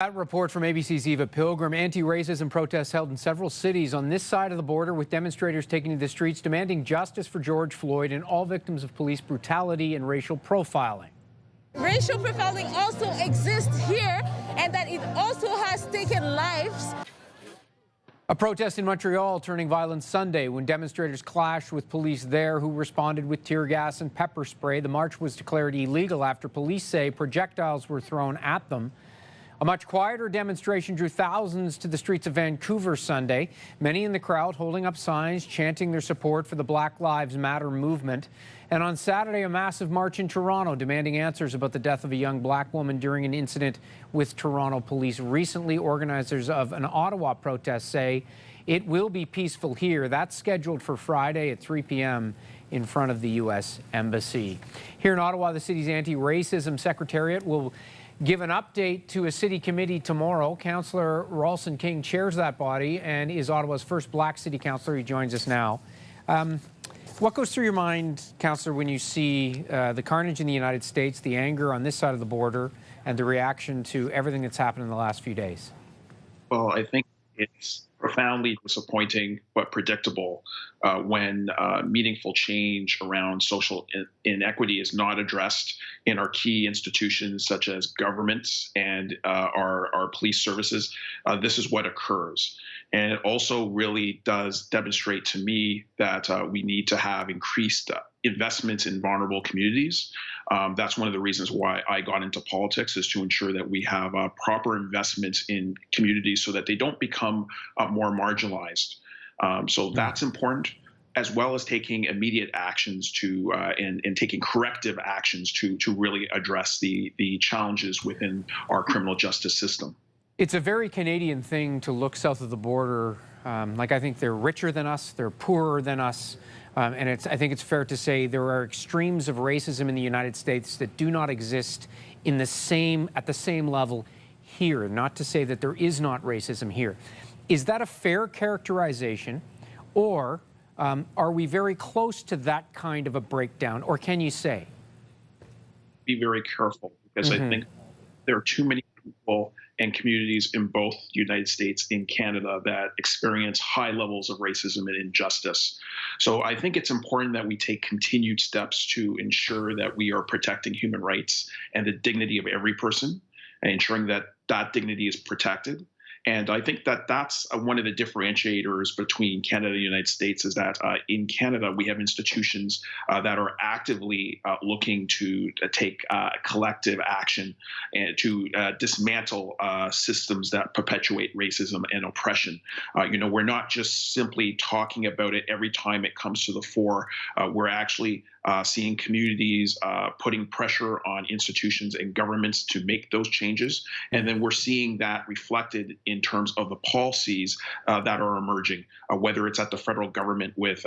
That report from ABC's Eva Pilgrim. Anti-racism protests held in several cities on this side of the border, with demonstrators taking to the streets demanding justice for George Floyd and all victims of police brutality and racial profiling. Racial profiling also exists here, and that it also has taken lives. A protest in Montreal turning violent Sunday when demonstrators clashed with police there, who responded with tear gas and pepper spray. The march was declared illegal after police say projectiles were thrown at them. A much quieter demonstration drew thousands to the streets of Vancouver Sunday, many in the crowd holding up signs chanting their support for the Black Lives Matter movement. And on Saturday, a massive march in Toronto demanding answers about the death of a young black woman during an incident with Toronto police. Recently, organizers of an Ottawa protest say it will be peaceful here. That's scheduled for Friday at 3 p.m. in front of the U.S. Embassy. Here in Ottawa, the city's anti-racism secretariat will give an update to a city committee tomorrow. Councillor Ralston King chairs that body and is Ottawa's first black city councillor. He joins us now. What goes through your mind, Councillor, when you see the carnage in the United States, the anger on this side of the border, and the reaction to everything that's happened in the last few days? Well, I think it's profoundly disappointing but predictable when meaningful change around social inequity is not addressed in our key institutions such as governments and our police services. This is what occurs. And it also really does demonstrate to me that we need to have increased investments in vulnerable communities. That's one of the reasons why I got into politics, is to ensure that we have proper investments in communities so that they don't become more marginalized. So that's important, as well as taking immediate actions to and taking corrective actions to really address the challenges within our criminal justice system. It's a very Canadian thing to look south of the border. Like, I think they're richer than us, they're poorer than us. And I think it's fair to say there are extremes of racism in the United States that do not exist at the same level here. Not to say that there is not racism here. Is that a fair characterization, or are we very close to that kind of a breakdown, or can you say? Be very careful, because I think there are too many people and communities in both the United States and Canada that experience high levels of racism and injustice. So I think it's important that we take continued steps to ensure that we are protecting human rights and the dignity of every person, and ensuring that that dignity is protected. And I think that that's one of the differentiators between Canada and the United States, is that in Canada, we have institutions that are actively looking to take collective action and to dismantle systems that perpetuate racism and oppression. We're not just simply talking about it every time it comes to the fore. We're actually seeing communities putting pressure on institutions and governments to make those changes. And then we're seeing that reflected in terms of the policies that are emerging, whether it's at the federal government with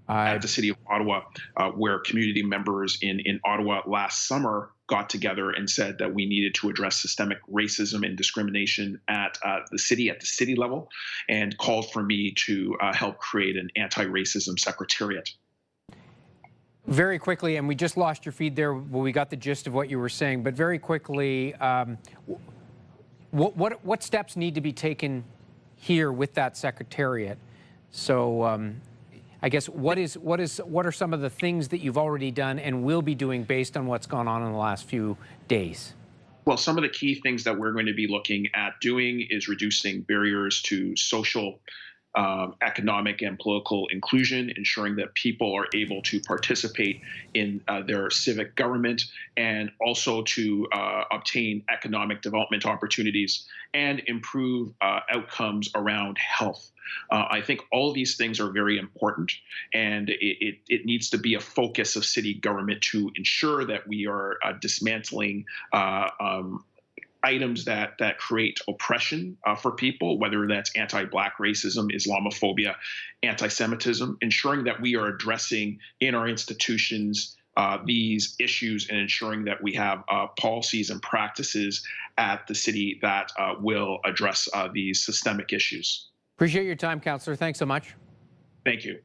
at the City of Ottawa, where community members in Ottawa last summer got together and said that we needed to address systemic racism and discrimination at the city level, and called for me to help create an anti-racism secretariat. Very quickly, and we just lost your feed there, well, we got the gist of what you were saying, but very quickly, what steps need to be taken here with that secretariat? So I guess what are some of the things that you've already done and will be doing based on what's gone on in the last few days? Well, some of the key things that we're going to be looking at doing is reducing barriers to social, economic, and political inclusion, ensuring that people are able to participate in their civic government, and also to obtain economic development opportunities and improve outcomes around health. I think all of these things are very important, and it needs to be a focus of city government to ensure that we are dismantling items that create oppression for people, whether that's anti-Black racism, Islamophobia, anti-Semitism, ensuring that we are addressing in our institutions these issues, and ensuring that we have policies and practices at the city that will address these systemic issues. Appreciate your time, Councillor. Thanks so much. Thank you.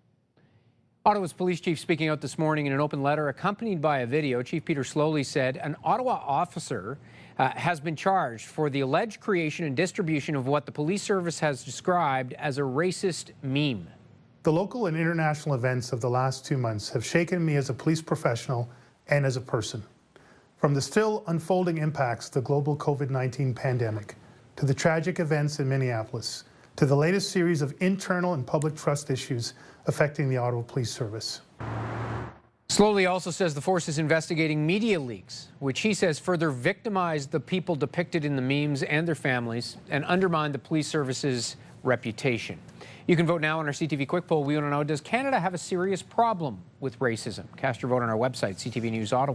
Ottawa's police chief speaking out this morning in an open letter accompanied by a video. Chief Peter Slowly said an Ottawa officer has been charged for the alleged creation and distribution of what the police service has described as a racist meme. The local and international events of the last 2 months have shaken me as a police professional and as a person. From the still unfolding impacts of the global COVID-19 pandemic, to the tragic events in Minneapolis, to the latest series of internal and public trust issues affecting the Ottawa Police Service. Slowly also says the force is investigating media leaks, which he says further victimized the people depicted in the memes and their families and undermined the police service's reputation. You can vote now on our CTV Quick Poll. We want to know, does Canada have a serious problem with racism? Cast your vote on our website, CTV News Ottawa.